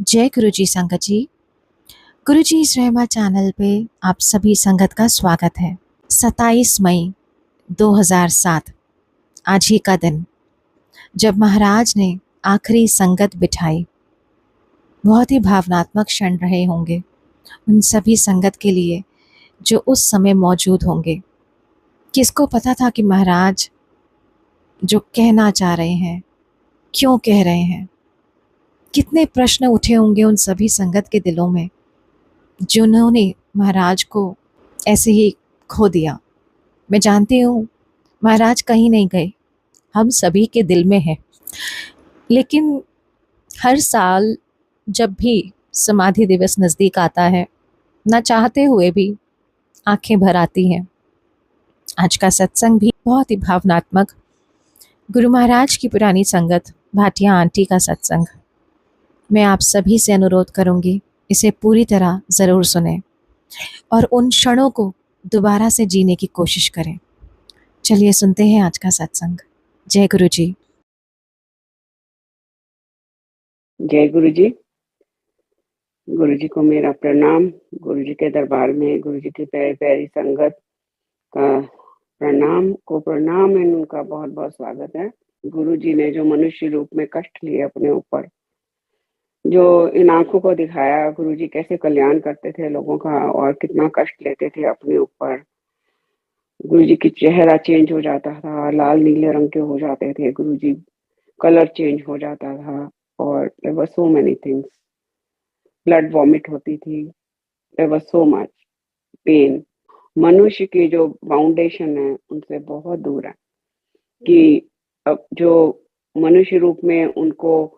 जय गुरु जी संगत जी। गुरु जी इस रहमा चैनल पे आप सभी संगत का स्वागत है। 27 मई 2007 आज ही का दिन जब महाराज ने आखिरी संगत बिठाई। बहुत ही भावनात्मक क्षण रहे होंगे उन सभी संगत के लिए जो उस समय मौजूद होंगे। किसको पता था कि महाराज जो कहना चाह रहे हैं क्यों कह रहे हैं। कितने प्रश्न उठे होंगे उन सभी संगत के दिलों में जिन्होंने महाराज को ऐसे ही खो दिया। मैं जानती हूँ महाराज कहीं नहीं गए, हम सभी के दिल में है। लेकिन हर साल जब भी समाधि दिवस नज़दीक आता है, ना चाहते हुए भी आंखें भर आती हैं। आज का सत्संग भी बहुत ही भावनात्मक, गुरु महाराज की पुरानी संगत भाटिया आंटी का सत्संग। मैं आप सभी से अनुरोध करूंगी इसे पूरी तरह ज़रूर सुने और उन क्षणों को दोबारा से जीने की कोशिश करें। चलिए सुनते हैं आज का सत्संग। जय गुरु जी। जय गुरु जी। गुरु जी को मेरा प्रणाम। गुरु जी के दरबार में गुरु जी की प्यारी प्यारी संगत का प्रणाम एंड उनका बहुत बहुत स्वागत है। गुरु जी ने जो मनुष्य रूप में कष्ट लिए अपने ऊपर, जो इन आंखों को दिखाया गुरु जी कैसे कल्याण करते थे लोगों का और कितना कष्ट लेते थे अपने ऊपर। गुरु जी की चेहरा चेंज हो जाता था, लाल नीले रंग के हो जाते थे गुरु जी, कलर चेंज हो जाता था और there were so many things. Blood vomit होती थी, there was so much pain. मनुष्य की जो फाउंडेशन है उनसे बहुत दूर है कि अब जो मनुष्य रूप में उनको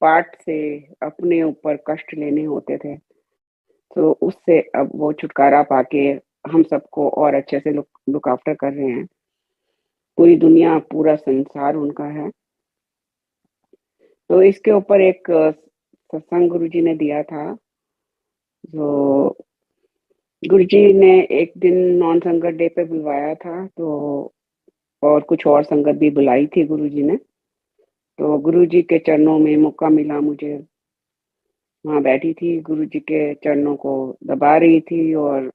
पाठ से अपने ऊपर कष्ट लेने होते थे, तो उससे अब वो छुटकारा पाके हम सबको और अच्छे से लुक आफ्टर कर रहे हैं। पूरी दुनिया, पूरा संसार उनका है। तो इसके ऊपर एक सत्संग गुरु जी ने दिया था। जो गुरु जी ने एक दिन नॉन संगत डे पे बुलवाया था, तो और कुछ और संगत भी बुलाई थी गुरु जी ने। तो गुरु जी के चरणों में मौका मिला मुझे, वहाँ बैठी थी, गुरु जी के चरणों को दबा रही थी और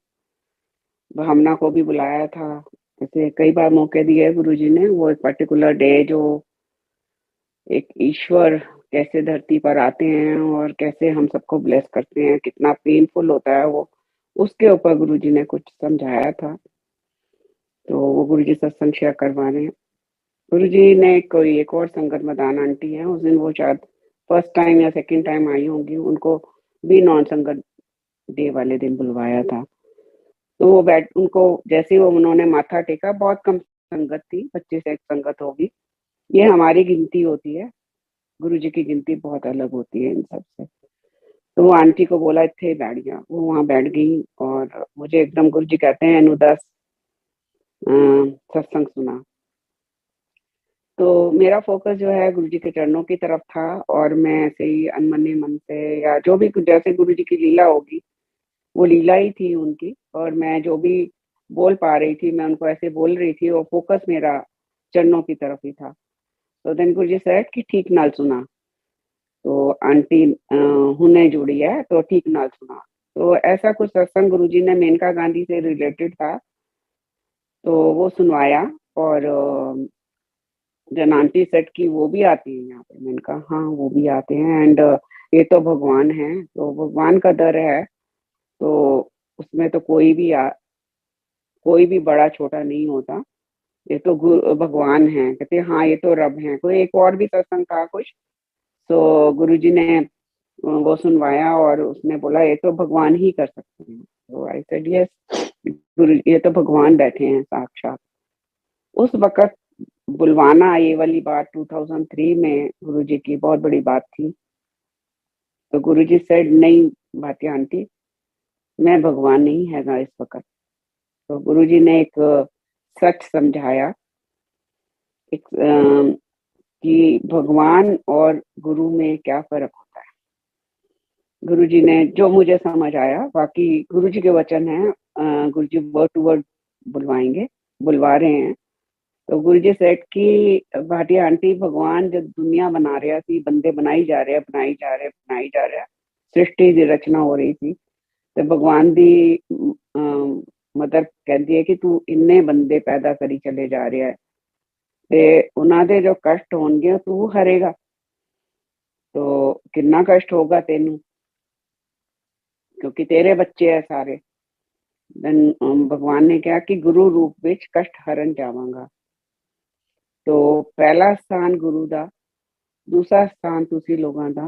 भावना को भी बुलाया था। ऐसे कई बार मौके दिए गुरु जी ने। वो एक पर्टिकुलर डे जो एक ईश्वर कैसे धरती पर आते हैं और कैसे हम सबको ब्लेस करते हैं, कितना पेनफुल होता है वो, उसके ऊपर गुरु जी ने कुछ समझाया था। तो वो गुरु जी सत्संग शेयर करवा रहे हैं। गुरु जी ने कोई एक और संगत मदान आंटी है, उस दिन वो शायद फर्स्ट टाइम या सेकंड टाइम आई होंगी, उनको भी नॉन संगत डे वाले दिन बुलवाया था। तो वो बैठ उनको जैसे ही वो उन्होंने माथा टेका, बहुत कम संगत थी, 25 एक संगत होगी। ये हमारी गिनती होती है, गुरु जी की गिनती बहुत अलग होती है इन सबसे। तो वो आंटी को बोला इत्थे बैठ गया, वो वहां बैठ गई और मुझे एकदम गुरु जी कहते हैं अनुदास सत्संग सुना। तो मेरा फोकस जो है गुरु जी के चरणों की तरफ था और मैं ऐसे ही अनमने मन से या जो भी जैसे गुरु जी की लीला होगी, वो लीला ही थी उनकी, और मैं जो भी बोल पा रही थी मैं उनको ऐसे बोल रही थी और फोकस मेरा चरणों की तरफ ही था। तो देन गुरु जी सेड कि ठीक नाल सुना। तो आंटी हुने जुड़ी है तो ठीक नाल सुना। तो ऐसा कुछ सत्संग गुरु जी ने मेनका गांधी से रिलेटेड था, तो वो सुनवाया। और जन आंटी सेट की वो भी आती है यहाँ पे, मैंने कहा हाँ वो भी आते हैं एंड ये तो भगवान है, तो भगवान का दर है, तो उसमें तो कोई भी बड़ा छोटा नहीं होता। ये तो भगवान है। कहते हैं, हाँ ये तो रब है। कोई एक और भी सत्संग था कुछ, तो गुरुजी ने वो सुनवाया और उसने बोला ये तो भगवान ही कर सकते हैं। तो आई सेड यस, गुरु ये तो भगवान बैठे हैं साक्षात। उस वक्त बुलवाना, ये वाली बात 2003 में गुरुजी की बहुत बड़ी बात थी। तो गुरुजी सेड नहीं भाटिया आंटी, मैं भगवान नहीं हैगा इस वक्त। तो गुरुजी ने एक सच समझाया, एक कि भगवान और गुरु में क्या फर्क होता है। गुरुजी ने जो मुझे समझ आया, बाकी गुरुजी के वचन है, गुरुजी वर्ड टू वर्ड बुलवा रहे हैं। तो गुरुजी सेठ की भाटिया आंटी, भगवान जब दुनिया बना रहा थी, बंदे बनाई जा रहे हैं, बनाई जा रहे हैं, बनाई जा रहे हैं, सृष्टि की रचना हो रही थी ਤੇ ਭਗਵਾਨ ਦੀ ਮਦਰ ਕਹਿੰਦੀ ਹੈ ਕਿ ਤੂੰ ਇੰਨੇ ਬੰਦੇ ਪੈਦਾ ਕਰੀ ਚਲੇ ਜਾ ਰਿਹਾ ਹੈ ਤੇ ਉਹਨਾਂ ਦੇ ਜੋ ਕਸ਼ਟ ਹੋਣਗੇ ਉਹ ਤੂੰ ਹਰੇਗਾ। तो कितना कष्ट होगा तेनू, क्योंकि तेरे बच्चे है सारे। देन भगवान ने कहा कि गुरु रूप विच कष्ट हरन जावांगा। तो पहला स्थान गुरु दा, दूसरा स्थान तुसी लोगों दा।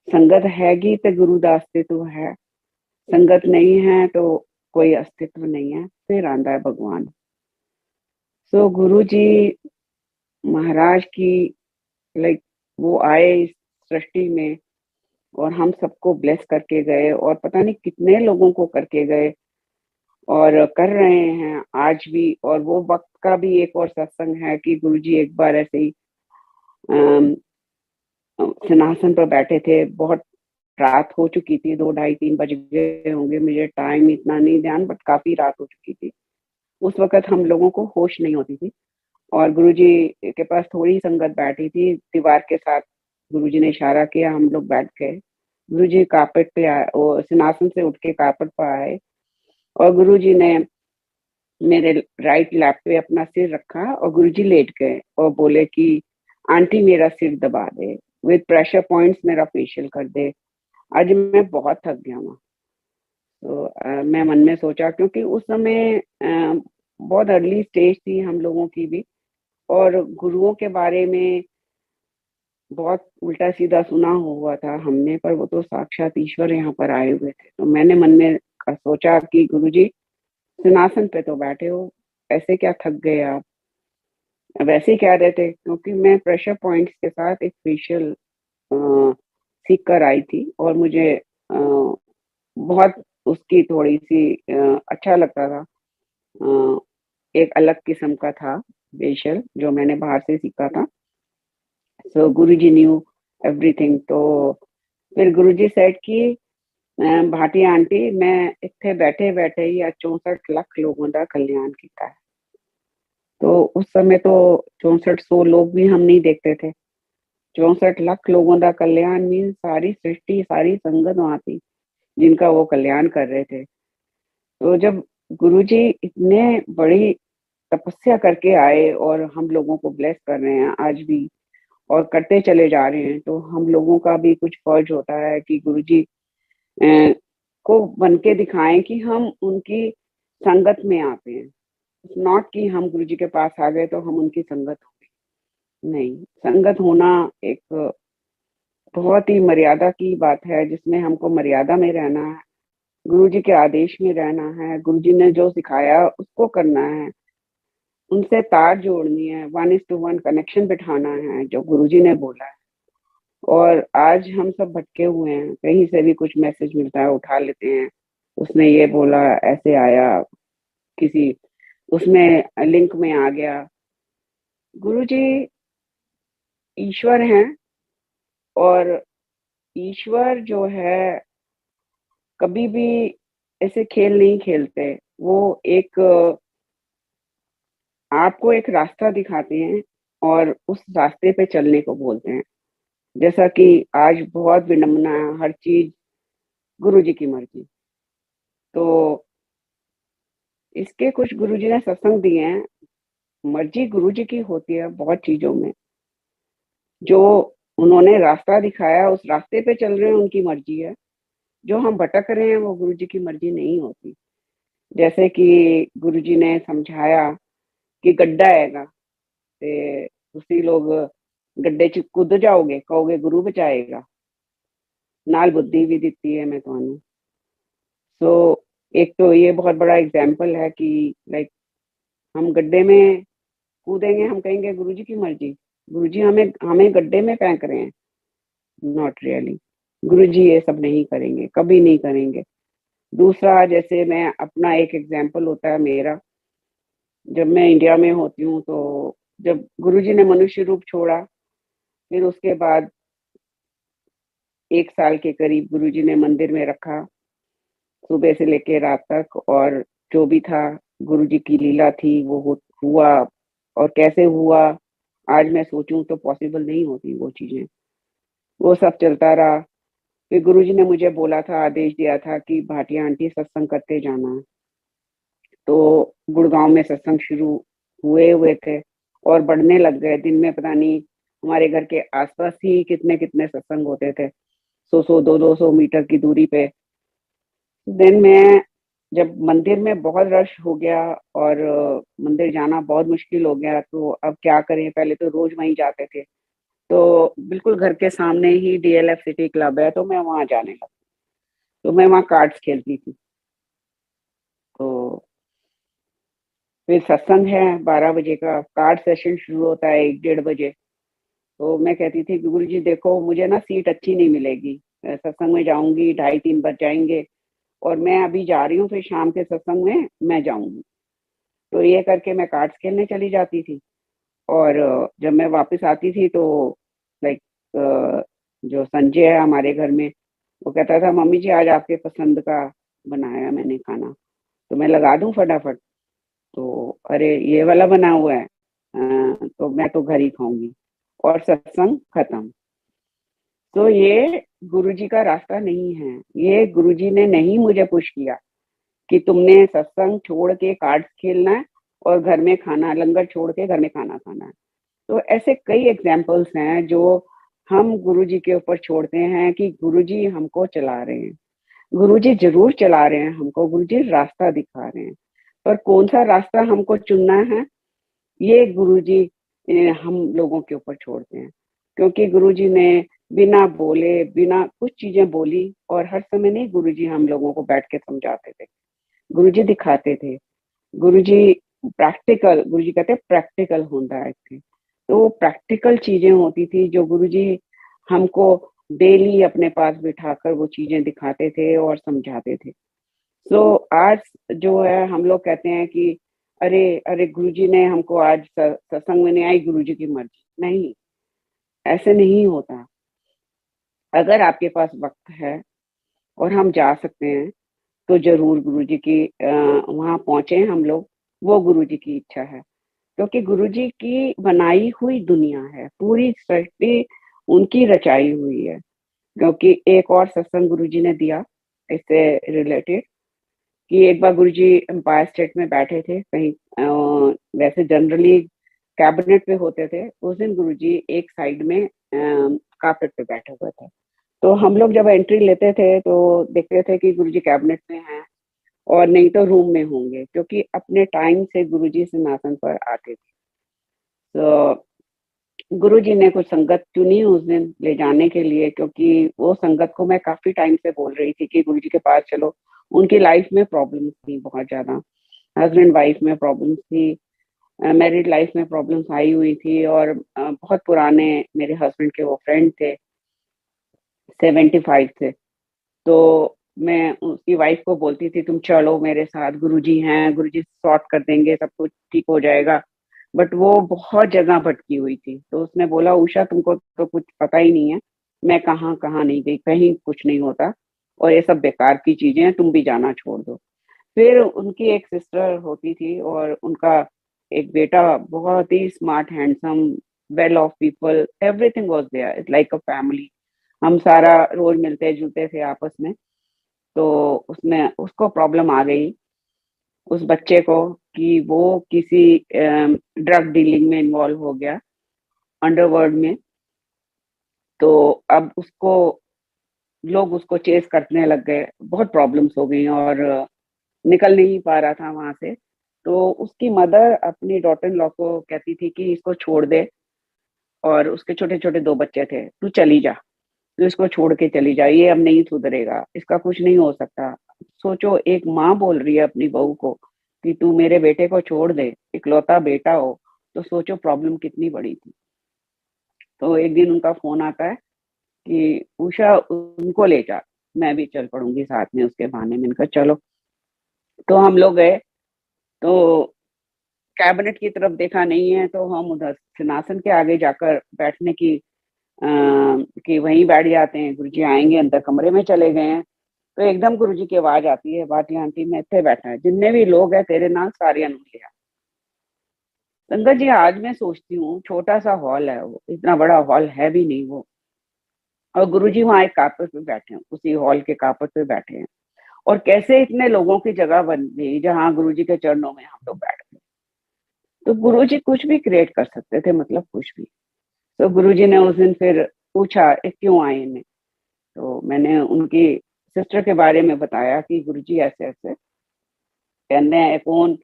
संगत हैगी ते गुरु दा अस्तित्व है, संगत नहीं है तो कोई अस्तित्व नहीं है। फिर आंदा है भगवान। सो गुरु जी महाराज की लाइक वो आए इस सृष्टि में और हम सबको ब्लेस करके गए, और पता नहीं कितने लोगों को करके गए और कर रहे हैं आज भी। और वो वक्त का भी एक और सत्संग है कि गुरुजी एक बार ऐसे ही सिंहासन पर बैठे थे, बहुत रात हो चुकी थी, 2 ढाई 3 बज गए होंगे, मुझे टाइम इतना नहीं ध्यान, बट काफी रात हो चुकी थी। उस वक्त हम लोगों को होश नहीं होती थी और गुरुजी के पास थोड़ी संगत बैठी थी। दीवार के साथ गुरुजी ने इशारा किया, हम लोग बैठ गए। गुरुजी कारपेट पे आए, वो सिंहासन से उठ के कारपेट पर आए और गुरुजी ने मेरे राइट लैप पे अपना सिर रखा और गुरुजी लेट गए और बोले कि आंटी मेरा सिर दबा दे, विद प्रेशर पॉइंट्स मेरा फेशियल कर दे, आज मैं बहुत थक गया हूँ। तो मैं मन में सोचा, क्योंकि उस समय बहुत अर्ली स्टेज थी हम लोगों की भी, और गुरुओं के बारे में बहुत उल्टा सीधा सुना हुआ था हमने, पर वो तो साक्षात ईश्वर यहाँ पर आए हुए थे। तो मैंने मन में सोचा कि गुरुजी सिंहासन पे तो बैठे हो, ऐसे क्या थक गए आप, वैसे ही कह रहे थे, क्योंकि मैं प्रेशर पॉइंट्स के साथ एक फेशियल सीख कर आई थी और मुझे बहुत उसकी थोड़ी सी अच्छा लगता था। एक अलग किस्म का था फेशियल जो मैंने बाहर से सीखा था। सो गुरुजी न्यू एवरीथिंग। तो फिर गुरुजी सेड कि भाटी आंटी मैं इत्थे बैठे बैठे ही 64 लाख लोगों का कल्याण किया है। तो उस समय तो 6400 लोग भी हम नहीं देखते थे। 64 लाख लोगों का कल्याण मीन सारी सृष्टि, सारी संगत वहां थी जिनका वो कल्याण कर रहे थे। तो जब गुरुजी इतने बड़ी तपस्या करके आए और हम लोगों को ब्लेस कर रहे हैं आज भी और करते चले जा रहे हैं, तो हम लोगों का भी कुछ फर्ज होता है कि गुरुजी को बन के दिखाएं कि हम उनकी संगत में आते हैं। नॉट कि हम गुरुजी के पास आ गए तो हम उनकी संगत हो गए, नहीं। संगत होना एक बहुत ही मर्यादा की बात है, जिसमें हमको मर्यादा में रहना है, गुरुजी के आदेश में रहना है, गुरुजी ने जो सिखाया उसको करना है, उनसे तार जोड़नी है, 1:1 कनेक्शन बिठाना है जो गुरुजी ने बोला है। और आज हम सब भटके हुए हैं, कहीं से भी कुछ मैसेज मिलता है उठा लेते हैं, उसने ये बोला, ऐसे आया, किसी उसमें लिंक में आ गया। गुरुजी ईश्वर हैं और ईश्वर जो है कभी भी ऐसे खेल नहीं खेलते। वो एक आपको एक रास्ता दिखाते हैं और उस रास्ते पे चलने को बोलते हैं। जैसा कि आज बहुत विडंबना है, हर चीज गुरुजी की मर्जी। तो इसके कुछ गुरुजी ने सत्संग दिए हैं। मर्जी गुरुजी की होती है बहुत चीजों में, जो उन्होंने रास्ता दिखाया उस रास्ते पे चल रहे हैं, उनकी मर्जी है। जो हम भटक रहे हैं वो गुरुजी की मर्जी नहीं होती। जैसे कि गुरुजी ने समझाया कि गड्ढा हैगा ते तुसी लोग गड्ढे च कूद जाओगे, कहोगे गुरु बचाएगा, नाल बुद्धि भी दी है मैं तुहानू। सो एक तो ये बहुत बड़ा एग्जाम्पल है कि लाइक हम गड्ढे में कूदेंगे, हम कहेंगे गुरुजी की मर्जी, गुरुजी हमें हमें गड्ढे में फेंक रहे हैं। नॉट रियली, गुरुजी ये सब नहीं करेंगे, कभी नहीं करेंगे। दूसरा, जैसे मैं अपना एक एग्जाम्पल होता है मेरा, जब मैं इंडिया में होती हूँ तो जब गुरुजी ने मनुष्य रूप छोड़ा, फिर उसके बाद 1 साल के करीब गुरुजी ने मंदिर में रखा, सुबह से लेके रात तक, और जो भी था गुरुजी की लीला थी वो हुआ। और कैसे हुआ आज मैं सोचूं तो पॉसिबल नहीं होती वो चीजें, वो सब चलता रहा। फिर गुरुजी ने मुझे बोला था, आदेश दिया था कि भाटिया आंटी सत्संग करते जाना है। तो गुड़गांव में सत्संग शुरू हुए हुए थे और बढ़ने लग गए। दिन में पता नहीं हमारे घर के आसपास ही कितने कितने सत्संग होते थे, 100 100 200 200 मीटर की दूरी पे। दिन में जब मंदिर में बहुत रश हो गया और मंदिर जाना बहुत मुश्किल हो गया, तो अब क्या करें, पहले तो रोज वहीं जाते थे। तो बिल्कुल घर के सामने ही डीएलएफ सिटी क्लब है, तो मैं वहां जाने लगी। तो मैं वहां कार्ड्स खेलती थी। तो फिर सत्संग है 12 बजे का, कार्ड सेशन शुरू होता है 1 1:30 बजे। तो मैं कहती थी कि गुरु जी देखो, मुझे ना सीट अच्छी नहीं मिलेगी, सत्संग में जाऊंगी 2:30 3 बज जाएंगे, और मैं अभी जा रही हूँ, फिर शाम के सत्संग में मैं जाऊंगी। तो ये करके मैं कार्ड्स खेलने चली जाती थी। और जब मैं वापस आती थी तो लाइक जो संजय है हमारे घर में, वो कहता था मम्मी जी आज आपके पसंद का बनाया मैंने खाना, तो मैं लगा दूं फटाफट। तो अरे ये वाला बना हुआ है, तो मैं तो घर ही खाऊंगी, और सत्संग खत्म। तो ये गुरुजी का रास्ता नहीं है। ये गुरुजी ने नहीं मुझे पुश किया कि तुमने सत्संग छोड़ के कार्ड्स खेलना है और घर में खाना, लंगर छोड़ के घर में खाना खाना है। तो ऐसे कई एग्जाम्पल्स हैं जो हम गुरुजी के ऊपर छोड़ते हैं कि गुरुजी हमको चला रहे हैं। गुरुजी जरूर चला रहे हैं हमको, गुरुजी रास्ता दिखा रहे हैं, पर कौन सा रास्ता हमको चुनना है, ये गुरुजी हम लोगों के ऊपर छोड़ते हैं। क्योंकि गुरुजी ने बिना बोले, बिना कुछ चीजें बोली, और हर समय नहीं गुरुजी हम लोगों को बैठ के समझाते थे, गुरुजी दिखाते थे। गुरुजी प्रैक्टिकल, गुरुजी कहते हैं प्रैक्टिकल होता है थे। तो वो प्रैक्टिकल चीजें होती थी जो गुरुजी हमको डेली अपने पास बिठाकर वो चीजें दिखाते थे और समझाते थे। सो आज जो है हम लोग कहते हैं कि अरे अरे गुरुजी ने हमको आज सत्संग में नहीं आई, गुरुजी की मर्जी नहीं, ऐसे नहीं होता। अगर आपके पास वक्त है और हम जा सकते हैं, तो जरूर गुरुजी की वहां पहुंचे हम लोग। वो गुरुजी की इच्छा है, क्योंकि गुरुजी की बनाई हुई दुनिया है, पूरी सृष्टि उनकी रचाई हुई है। क्योंकि एक और सत्संग गुरुजी ने दिया इससे रिलेटेड, कि एक बार गुरुजी एम्पायर स्टेट में बैठे थे कहीं, वैसे जनरली कैबिनेट पे होते थे, उस दिन गुरुजी एक साइड में कार्पेट पे बैठे हुए थे। तो हम लोग जब एंट्री लेते थे तो देखते थे कि गुरुजी कैबिनेट में हैं, और नहीं तो रूम में होंगे, क्योंकि अपने टाइम से गुरुजी सिंहासन पर आते थे। तो गुरुजी ने कुछ संगत चुनी उस दिन ले जाने के लिए, क्योंकि वो संगत को मैं काफी टाइम से बोल रही थी कि गुरुजी के पास चलो। उनकी लाइफ में प्रॉब्लम्स थी बहुत ज्यादा, हस्बैंड वाइफ में प्रॉब्लम्स थी, मैरिड लाइफ में प्रॉब्लम्स आई हुई थी, और बहुत पुराने मेरे हस्बैंड के वो फ्रेंड थे, 75 थे। तो मैं उसकी वाइफ को बोलती थी तुम चलो मेरे साथ, गुरुजी हैं, गुरुजी सॉर्ट कर देंगे, सब कुछ ठीक हो जाएगा। बट वो बहुत जगह भटकी हुई थी। तो उसने बोला उषा तुमको तो कुछ पता ही नहीं है, मैं कहाँ कहाँ नहीं गई, कहीं कुछ नहीं होता, और ये सब बेकार की चीजें हैं, तुम भी जाना छोड़ दो। फिर उनकी एक सिस्टर होती थी और उनका एक बेटा, बहुत ही smart handsome well off people, everything was there, it's like a family. हम सारा रोज मिलते जुलते थे आपस में। तो उसमें उसको प्रॉब्लम आ गई, उस बच्चे को, कि वो किसी ड्रग डीलिंग में इन्वॉल्व हो गया, अंडरवर्ल्ड में। तो अब उसको लोग उसको चेस करने लग गए, बहुत प्रॉब्लम्स हो गई, और निकल नहीं पा रहा था वहां से। तो उसकी मदर अपनी डॉटर इन लॉ को कहती थी कि इसको छोड़ दे, और उसके छोटे छोटे 2 बच्चे थे, तू चली जा, तू इसको छोड़ के चली जा, ये अब नहीं सुधरेगा, इसका कुछ नहीं हो सकता। सोचो, एक माँ बोल रही है अपनी बहू को कि तू मेरे बेटे को छोड़ दे, इकलौता बेटा हो, तो सोचो प्रॉब्लम कितनी बड़ी थी। तो एक दिन उनका फोन आता है कि उषा उनको ले जा, मैं भी चल पड़ूंगी साथ में उसके बहाने में। इनका चलो। तो हम लोग गए। तो कैबिनेट की तरफ देखा नहीं है, तो हम उधर सिंहासन के आगे जाकर बैठने की कि वहीं बैठ जाते हैं, गुरुजी आएंगे, अंदर कमरे में चले गए हैं। तो एकदम गुरुजी की आवाज आती है, बाटी आंटी मैं इतने बैठा है, जितने भी लोग हैं तेरे नाम सारे अनुलिया। संगत जी आज मैं सोचती हूँ छोटा सा हॉल है वो, इतना बड़ा हॉल है भी नहीं वो, और गुरुजी वहां एक कार्पेट पे बैठे हैं, उसी हॉल के कार्पेट पे बैठे हैं, और कैसे इतने लोगों की जगह बन गई जहां गुरुजी के चरणों में हम लोग बैठ गए। तो गुरुजी कुछ भी क्रिएट कर सकते थे, मतलब कुछ भी। तो गुरुजी ने उस दिन फिर पूछा क्यों आए इन्हें। तो मैंने उनकी सिस्टर के बारे में बताया कि गुरुजी ऐसे ऐसे कहने हैं, कौन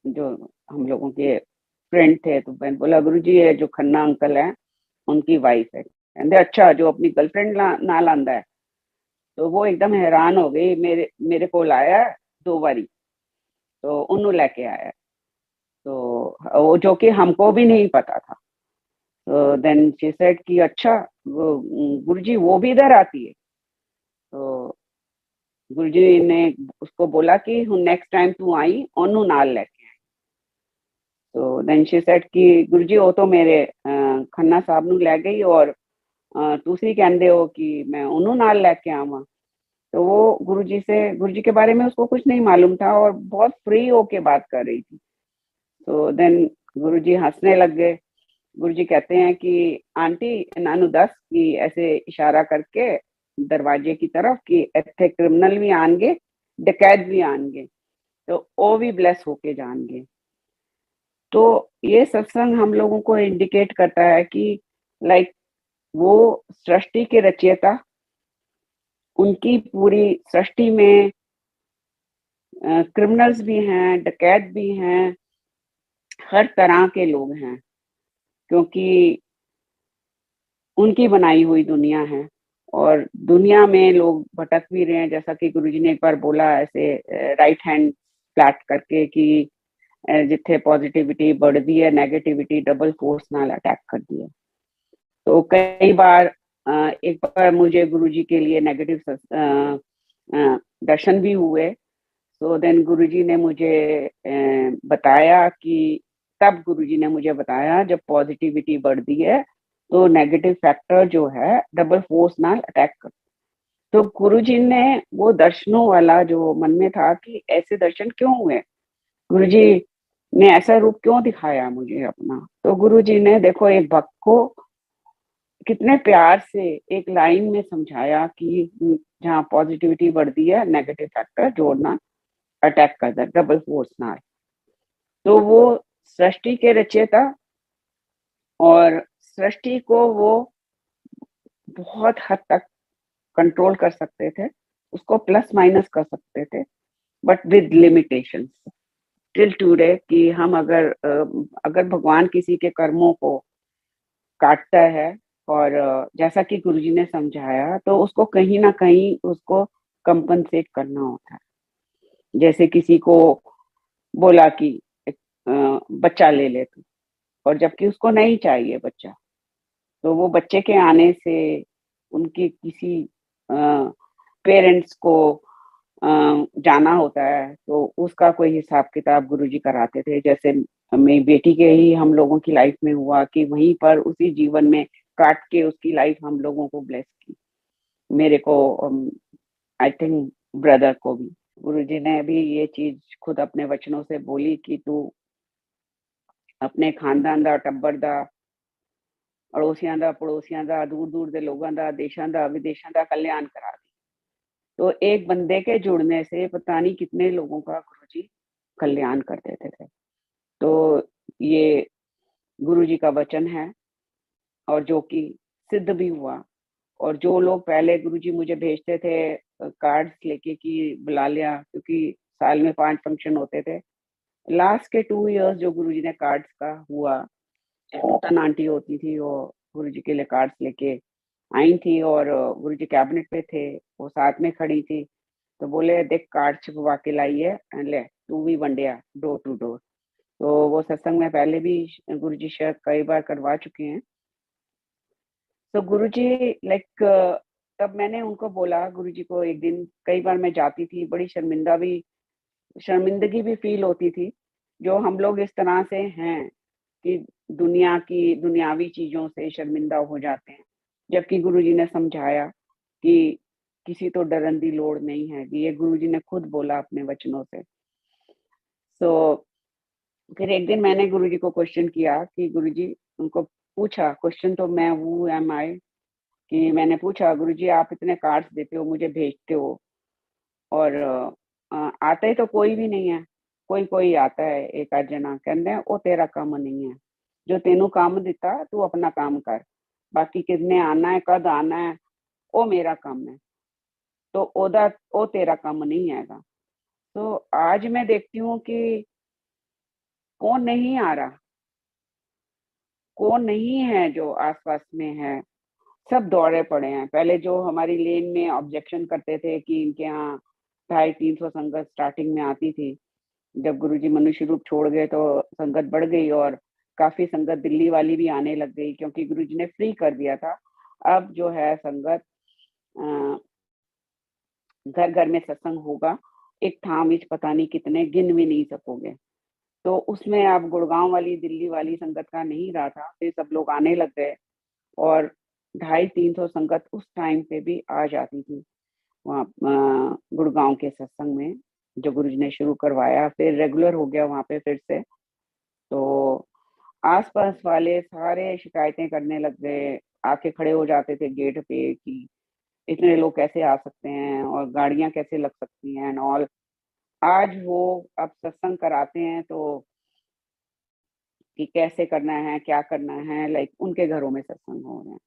जो हम लोगों के फ्रेंड थे। तो मैंने बोला गुरुजी ये जो खन्ना अंकल है उनकी वाइफ है। कहते अच्छा, जो अपनी गर्लफ्रेंड ना लांदा है। तो वो एकदम हैरान हो गई, मेरे मेरे को लाया 2 बारी, तो उन्हों लेके आया। तो वो जो कि हमको भी नहीं पता था। तो देन शी सेड कि अच्छा, वो गुरुजी वो भी इधर आती है। तो गुरुजी ने उसको बोला कि नेक्स्ट टाइम तू आई ओनू नाल लेके आए। तो देन शी सेड कि गुरुजी वो तो मेरे खन्ना साहब नु ले गई, और ਤੁਸੀਂ ਕਹਿੰਦੇ हो कि मैं ਉਹਨੂੰ नाल लेके आवा। तो वो गुरुजी के बारे में उसको कुछ नहीं मालूम था, और बहुत फ्री होके बात कर रही थी। तो देन गुरुजी हंसने लग गए। गुरुजी कहते हैं कि आंटी नानू दस, कि ऐसे इशारा करके दरवाजे की तरफ, कि इतने क्रिमिनल भी आएंगे, डकैत भी आएंगे, तो वो भी ब्लेस होके जाएंगे। तो ये सत्संग हम लोगों को इंडिकेट करता है कि लाइक वो सृष्टि के रचयिता, उनकी पूरी सृष्टि में क्रिमिनल्स भी हैं, डकैत भी हैं, हर तरह के लोग हैं, क्योंकि उनकी बनाई हुई दुनिया है। और दुनिया में लोग भटक भी रहे हैं, जैसा कि गुरुजी ने एक बार बोला ऐसे राइट हैंड फ्लैट करके कि जिथे पॉजिटिविटी बढ़ती है, नेगेटिविटी डबल फोर्स नाल अटैक कर दी है। तो कई बार एक बार मुझे गुरुजी के लिए नेगेटिव दर्शन भी हुए। तो देन गुरुजी ने मुझे बताया कि तब गुरुजी ने मुझे बताया जब पॉजिटिविटी बढ़ती है तो नेगेटिव फैक्टर जो है डबल फोर्स नाल अटैक कर। तो गुरुजी ने वो दर्शनों वाला जो मन में था कि ऐसे दर्शन क्यों हुए, गुरुजी ने ऐसा रूप क्यों दिखाया मुझे अपना। तो गुरुजी ने देखो एक भक्त को कितने प्यार से एक लाइन में समझाया कि जहाँ पॉजिटिविटी बढ़ती है नेगेटिव फैक्टर जोड़ना अटैक करता है डबल फोर्स नाल। तो वो सृष्टि के रचयिता, और सृष्टि को वो बहुत हद तक कंट्रोल कर सकते थे, उसको प्लस माइनस कर सकते थे, but with limitations. Till today कि हम अगर भगवान किसी के कर्मों को काटता है, और जैसा कि गुरुजी ने समझाया, तो उसको कहीं ना कहीं उसको कंपनसेट करना होता है। जैसे किसी को बोला कि बच्चा ले ले तू, और जबकि उसको नहीं चाहिए बच्चा, तो वो बच्चे के आने से उनकी किसी पेरेंट्स को जाना होता है, तो उसका कोई हिसाब किताब गुरुजी कराते थे। जैसे मेरी बेटी के ही हम लोगों की लाइफ में हुआ कि वहीं पर उसी जीवन में काट के उसकी लाइफ हम लोगों को ब्लेस की, मेरे को, आई थिंक ब्रदर को भी। गुरुजी ने भी ये चीज खुद अपने वचनों से बोली कि तू अपने खानदान दा, टब्बर दा, अड़ोसियां दा, पड़ोसियां दा, दूर दूर के लोगों दा, देशां दा, विदेशां दा कल्याण करा दी। तो एक बंदे के जुड़ने से पता नहीं कितने लोगों का गुरुजी कल्याण कर देते थे। तो ये गुरुजी का वचन है, और जो कि सिद्ध भी हुआ। और जो लोग पहले गुरुजी मुझे भेजते थे कार्ड्स लेके कि बुला लिया, क्योंकि साल में 5 फंक्शन होते थे, लास्ट के 2 इयर्स जो गुरुजी ने कार्ड्स का हुआ, नूतन आंटी होती थी वो गुरुजी के लिए कार्ड्स लेके आई थी, और गुरुजी कैबिनेट पे थे, वो साथ में खड़ी थी। तो बोले देख कार्ड छपवा के लाई है, ले तू भी वंडिया डोर टू डोर। तो वो सत्संग में पहले भी गुरुजी शायद कई बार करवा चुके हैं। तो गुरुजी लाइक तब मैंने उनको बोला गुरुजी को, एक दिन कई बार मैं जाती थी, बड़ी शर्मिंदगी भी फील होती थी, जो हम लोग इस तरह से हैं कि दुनिया की दुनियावी चीजों से शर्मिंदा हो जाते हैं। जबकि गुरुजी ने समझाया कि किसी तो डरन की लोड़ नहीं है, ये गुरुजी ने खुद बोला अपने वचनों से। तो फिर एक दिन मैंने गुरुजी को क्वेश्चन किया कि गुरुजी, उनको पूछा क्वेश्चन, तो मैं हूँ एम आई कि मैंने पूछा, गुरुजी आप इतने कार्ड्स देते हो, मुझे भेजते हो, और आता ही तो कोई भी नहीं है। कोई कोई आता है, एक आध जना कहते हैं वो तेरा काम नहीं है, जो तेनू काम दिता तू अपना काम कर, बाकी किसने आना है कद आना है वो मेरा काम है, तो ओदा वो तेरा काम नहीं हैगा। तो आज मैं देखती हूँ कि कौन नहीं आ रहा, कौन नहीं है जो आसपास में है, सब दौड़े पड़े हैं। पहले जो हमारी लेन में ऑब्जेक्शन करते थे कि इनके यहाँ 250-300 संगत स्टार्टिंग में आती थी, जब गुरुजी मनुष्य रूप छोड़ गए तो संगत बढ़ गई, और काफी संगत दिल्ली वाली भी आने लग गई क्योंकि गुरुजी ने फ्री कर दिया था। अब जो है संगत घर घर में सत्संग होगा, एक थाम इच पता नहीं कितने, गिन भी नहीं सकोगे। तो उसमें अब गुड़गांव वाली दिल्ली वाली संगत का नहीं रहा था, फिर सब लोग आने लग गए, और 250-300 संगत उस टाइम पे भी आ जाती थी वहाँ गुड़गांव के सत्संग में, जो गुरुजी ने शुरू करवाया, फिर रेगुलर हो गया वहाँ पे फिर से। तो आसपास वाले सारे शिकायतें करने लग गए, आके खड़े हो जाते थे गेट पे कि इतने लोग कैसे आ सकते हैं और गाड़ियां कैसे लग सकती हैं एंड ऑल। आज वो अब सत्संग कराते हैं तो कि कैसे करना है, क्या करना है, लाइक उनके घरों में सत्संग हो रहे हैं।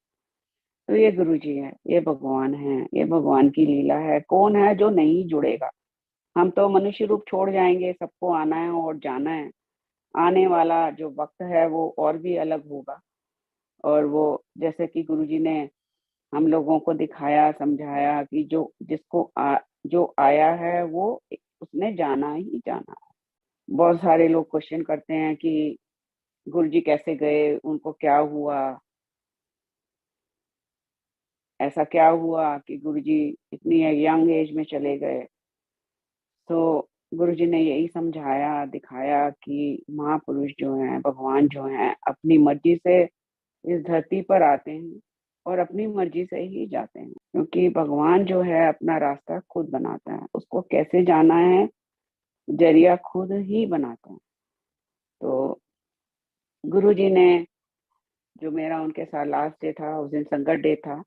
तो ये गुरु जी है, ये भगवान है, ये भगवान की लीला है। कौन है जो नहीं जुड़ेगा? हम तो मनुष्य रूप छोड़ जाएंगे, सबको आना है और जाना है। आने वाला जो वक्त है वो और भी अलग होगा, और वो जैसे कि गुरु जी ने हम लोगों को दिखाया, समझाया कि जो आया है वो उसने जाना ही जाना है। बहुत सारे लोग क्वेश्चन करते हैं कि गुरु जी कैसे गए, उनको क्या हुआ, ऐसा क्या हुआ कि गुरुजी इतनी यंग एज में चले गए। तो गुरुजी ने यही समझाया, दिखाया कि महापुरुष जो हैं, भगवान जो हैं, अपनी मर्जी से इस धरती पर आते हैं और अपनी मर्जी से ही जाते हैं, क्योंकि भगवान जो है अपना रास्ता खुद बनाता है, उसको कैसे जाना है जरिया खुद ही बनाता है। तो गुरुजी ने, जो मेरा उनके साथ लास्ट डे था, उस दिन संगत डे था,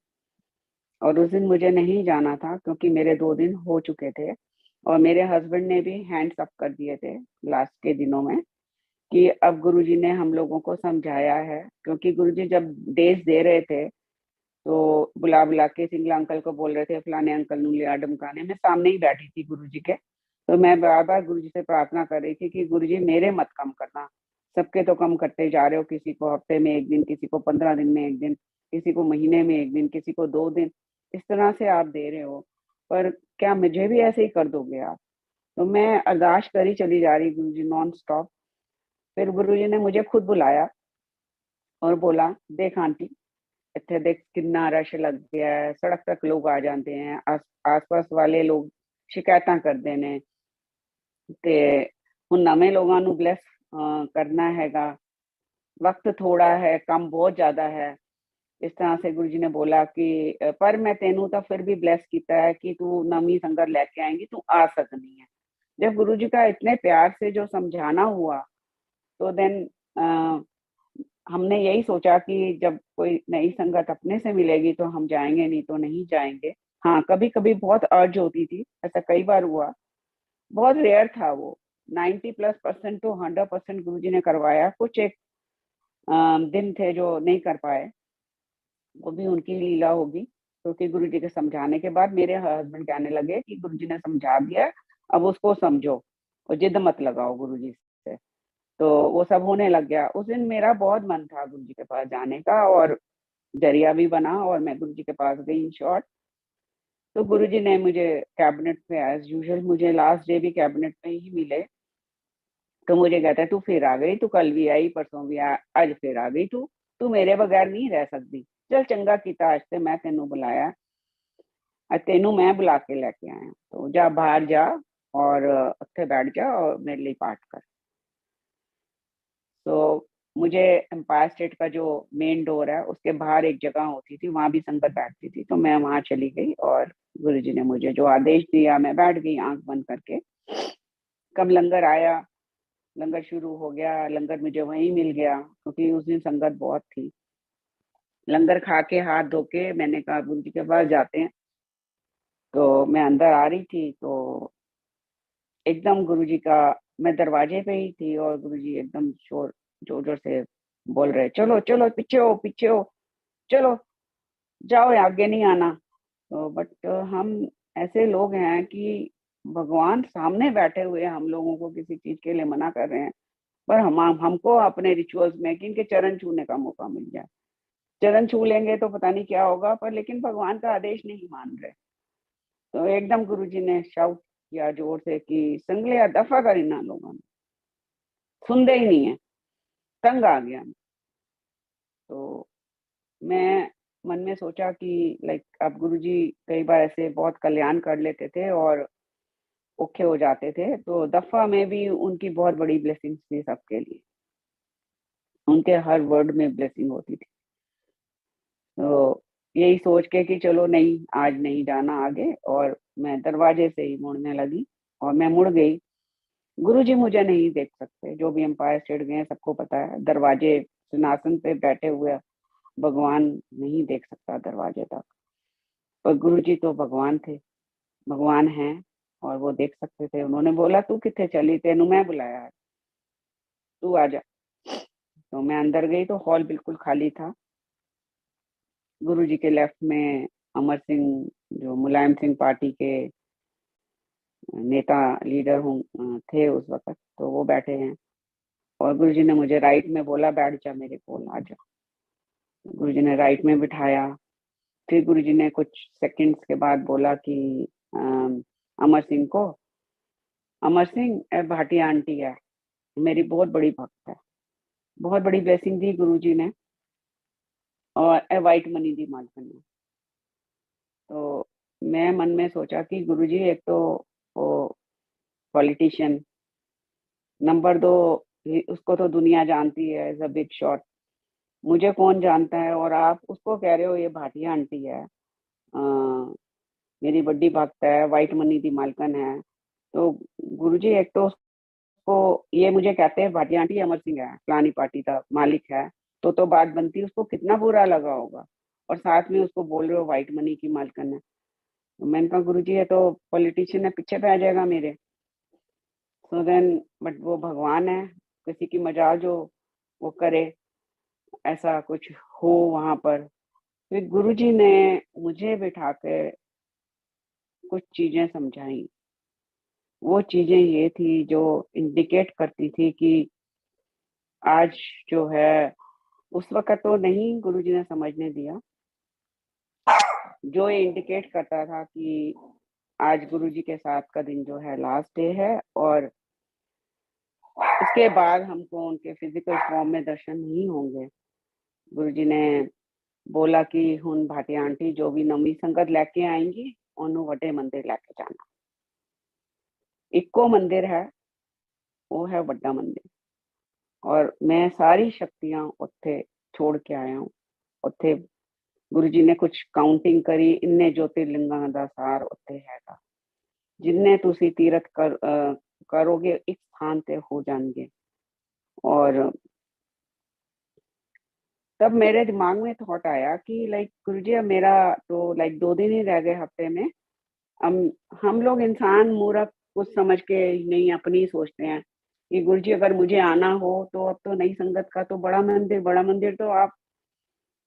और उस दिन मुझे नहीं जाना था क्योंकि मेरे 2 दिन हो चुके थे, और मेरे हस्बैंड ने भी हैंड्स अप कर दिए थे लास्ट के दिनों में कि अब गुरुजी ने हम लोगों को समझाया है। क्योंकि गुरुजी जब डेज दे रहे थे तो बुला बुला के सिंगला अंकल को बोल रहे थे, फलाने अंकल नू लिया डमकाने, मैं सामने ही बैठी थी गुरुजी के। तो मैं बार बार गुरुजी से प्रार्थना कर रही थी कि गुरुजी मेरे मत कम करना, सबके तो कम करते जा रहे हो, किसी को हफ्ते में एक दिन, किसी को 15 दिन में एक दिन, किसी को महीने में एक दिन, किसी को 2 दिन, इस तरह से आप दे रहे हो, पर क्या मुझे भी ऐसे ही कर दोगे आप? तो मैं अरदास करी चली जा रही गुरुजी नॉन स्टॉप। फिर गुरुजी ने मुझे खुद बुलाया और बोला, देख आंटी, ਇੱਥੇ देख कितना रश लग गया है, सड़क तक लोग आ जाते हैं, आस-पास वाले लोग शिकायतां करते ने, ਤੇ ਹੁਣ ਨਵੇਂ ਲੋਕਾਂ ਨੂੰ ਬਲੈਸ करना हैगा, वक्त थोड़ा है, काम बहुत ज्यादा है। इस तरह से गुरु जी ने बोला कि पर मैं तेनू तो फिर भी ब्लेस किया है कि तू नवी संगत लेके आएंगी, तू आ सकनी है। जब गुरु जी का इतने प्यार से जो समझाना हुआ, तो देन हमने यही सोचा कि जब कोई नई संगत अपने से मिलेगी तो हम जाएंगे, नहीं तो नहीं जाएंगे। हाँ, कभी कभी बहुत अर्ज होती थी, ऐसा कई बार हुआ, बहुत रेयर था वो। 90+% तो 100% गुरु जी ने करवाया। कुछ एक दिन थे जो नहीं कर पाए, वो भी उनकी लीला होगी, क्योंकि गुरु जी के समझाने के बाद मेरे हस्बैंड कहने लगे कि गुरु जी ने समझा दिया, अब उसको समझो और जिद मत लगाओ गुरु जी से। तो वो सब होने लग गया। उस दिन मेरा बहुत मन था गुरु जी के पास जाने का, और जरिया भी बना, और मैं गुरु जी के पास गई इन शॉर्ट। तो गुरु जी ने मुझे कैबिनेट पे, एज यूजुअल मुझे लास्ट डे भी कैबिनेट में ही मिले। तो मुझे कहता है, तू फिर आ गई, तू कल भी आई, परसों भी आज फिर आ गई, तू मेरे बगैर नहीं रह सकती, चल चंगा किता आज से मैं तेनू बुलाया, आज तेनू मैं बुला के लेके आया, तो जा बाहर जा और उत्थे बैठ जा और मेरे लिए पाठ कर। तो मुझे एम्पायर स्टेट का जो मेन डोर है उसके बाहर एक जगह होती थी, वहां भी संगत बैठती थी, तो मैं वहां चली गई और गुरुजी ने मुझे जो आदेश दिया मैं बैठ गई आंख बंद करके। कब लंगर आया, लंगर शुरू हो गया, लंगर मुझे वहीं मिल गया क्योंकि उस दिन संगत बहुत थी। लंगर खा के हाथ धो के मैंने कहा गुरु जी के पास जाते हैं। तो मैं अंदर आ रही थी तो एकदम गुरु जी का, मैं दरवाजे पे ही थी और गुरु जी एकदम जोर जोर जोर से बोल रहे, चलो चलो पीछे हो, पीछे हो, चलो जाओ, आगे नहीं आना। तो बट हम ऐसे लोग हैं कि भगवान सामने बैठे हुए हैं, हम लोगों को किसी चीज के लिए मना कर रहे हैं, पर हम हमको अपने रिचुअल्स में कि इनके चरण छूने का मौका मिल जाए। चरण छू लेंगे तो पता नहीं क्या होगा, पर लेकिन भगवान का आदेश नहीं मान रहे। तो एकदम गुरुजी ने शाउट किया जोर से कि संगलिया दफा कर इन लोगों ने, सुनते ही नहीं है। तंग आ गया। तो मैं मन में सोचा कि लाइक अब गुरुजी कई बार ऐसे बहुत कल्याण कर लेते थे और औखे हो जाते थे, तो दफा में भी उनकी बहुत बड़ी ब्लेसिंग थी सबके लिए। उनके हर वर्ड में ब्लेसिंग होती थी। तो यही सोच के कि चलो नहीं, आज नहीं जाना आगे, और मैं दरवाजे से ही मुड़ने लगी और मैं मुड़ गई। गुरुजी मुझे नहीं देख सकते, जो भी एम्पायर स्टेट गए हैं सबको पता है, दरवाजे सिंहासन पे बैठे हुए भगवान नहीं देख सकता दरवाजे तक। पर गुरुजी तो भगवान थे, भगवान हैं, और वो देख सकते थे। उन्होंने बोला तू कितने चली, तेनू मैं बुलाया है, तू आ जा। तो मैं अंदर गई तो हॉल बिल्कुल खाली था। गुरुजी के लेफ्ट में अमर सिंह, जो मुलायम सिंह पार्टी के नेता लीडर हूँ थे उस वक्त, तो वो बैठे हैं। और गुरुजी ने मुझे राइट में बोला बैठ जा, मेरे कोल आ जा। गुरुजी ने राइट में बिठाया। फिर गुरुजी ने कुछ सेकंड्स के बाद बोला कि अमर सिंह को, अमर सिंह ए भाटिया आंटी है, मेरी बहुत बड़ी भक्त है, बहुत बड़ी ब्लेसिंग दी गुरुजी ने, और ए वाइट मनी दी मालकन ने। तो मैं मन में सोचा कि गुरुजी एक तो वो पॉलिटिशियन, नंबर दो उसको तो दुनिया जानती है एज अ बिग शॉट, मुझे कौन जानता है, और आप उसको कह रहे हो ये भाटिया आंटी है, मेरी बड़ी भक्त है, वाइट मनी दी मालकन है। तो गुरुजी एक तो उसको, ये मुझे कहते हैं भाटिया आंटी अमर सिंह है, फलानी पार्टी का मालिक है, तो बात बनती, उसको कितना बुरा लगा होगा, और साथ में उसको बोल रहे हो वाइट मनी की मालकन है। तो मैंने कहा गुरुजी ये तो पॉलिटिशियन है, पीछे पड़ जाएगा मेरे। सो देन बट वो भगवान है, किसी की मजाल जो वो करे, ऐसा कुछ हो वहां पर। फिर गुरुजी ने मुझे बिठा के कुछ चीजें समझाई। वो चीजें ये थी जो इंडिकेट करती थी कि आज जो है, उस वक्त तो नहीं गुरुजी ने समझने दिया, जो ये इंडिकेट करता था कि आज गुरुजी के साथ का दिन जो है लास्ट डे है, और उसके बाद हमको उनके फिजिकल फॉर्म में दर्शन नहीं होंगे। गुरुजी ने बोला कि हुन भाटिया आंटी जो भी नवी संगत लेके आएंगी ओनू वड्डे मंदिर लेके जाना। इक्को मंदिर है, वो है वड्डा मंदिर, और मैं सारी शक्तियां उत्थे छोड़ के आया हूँ। उत्थे गुरुजी ने कुछ काउंटिंग करी, इन्ने ज्योतिर्लिंगां दा सार उत्थे हैगा, जिन्ने तुसी तीरथ करोगे इस स्थान ते हो जाएंगे। और तब मेरे दिमाग में थॉट आया कि लाइक गुरुजी अब मेरा तो लाइक 2 दिन ही रह गए हफ्ते में। हम लोग इंसान मूर्ख कुछ समझ के नहीं अपनी सोचते हैं कि गुरुजी अगर मुझे आना हो तो अब तो नई संगत का तो बड़ा मंदिर, बड़ा मंदिर तो आप